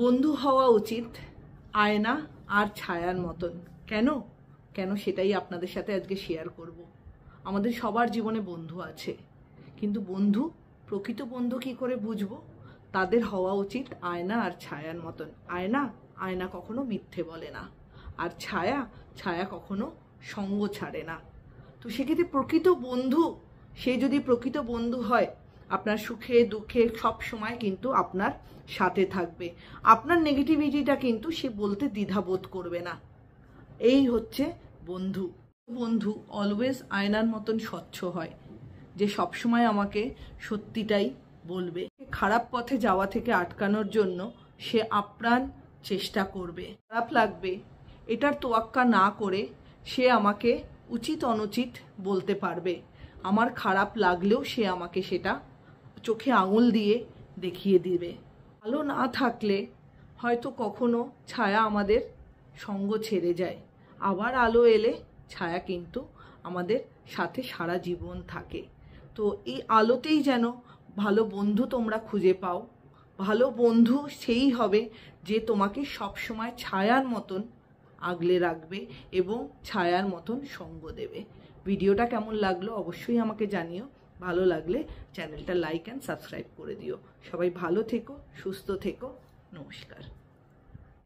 বন্ধু হওয়া উচিত আয়না আর ছায়ার মতন। কেন কেন সেটাই আপনাদের সাথে আজকে শেয়ার করব। আমাদের সবার জীবনে বন্ধু আছে, কিন্তু বন্ধু, প্রকৃত বন্ধু কি করে বুঝবো? তাদের হওয়া উচিত আয়না আর ছায়ার মতন। আয়না কখনো মিথ্যে বলে না, আর ছায়া কখনো সঙ্গ ছাড়ে না। তো সেক্ষেত্রে প্রকৃত বন্ধু, সে যদি প্রকৃত বন্ধু হয়, আপনার সুখে দুঃখে সব সময় কিন্তু আপনার সাথে থাকবে। আপনার নেগেটিভিটিটা কিন্তু সে বলতে দ্বিধাবোধ করবে না। এই হচ্ছে বন্ধু। বন্ধু অলওয়েজ আয়নার মতন স্বচ্ছ হয়, যে সবসময় আমাকে সত্যিটাই বলবে। খারাপ পথে যাওয়া থেকে আটকানোর জন্য সে আপ্রাণ চেষ্টা করবে। খারাপ লাগবে এটার তোয়াক্কা না করে সে আমাকে উচিত অনুচিত বলতে পারবে। আমার খারাপ লাগলেও সে আমাকে সেটা চোখে আঙুল দিয়ে দেখিয়ে দিবে। আলো না থাকলে হয়তো কখনো ছায়া আমাদের সঙ্গ ছেড়ে যায়, আবার আলো এলে ছায়া কিন্তু আমাদের সাথে সারা জীবন থাকে। তো এই আলোতেই যেন ভালো বন্ধু তোমরা খুঁজে পাও। ভালো বন্ধু সেই হবে যে তোমাকে সবসময় ছায়ার মতন আগলে রাখবে এবং ছায়ার মতন সঙ্গ দেবে। ভিডিওটা কেমন লাগলো অবশ্যই আমাকে জানিও। ভালো লাগলে চ্যানেলটা লাইক অ্যান্ড সাবস্ক্রাইব করে দিও। সবাই ভালো থেকো, সুস্থ থেকো। নমস্কার।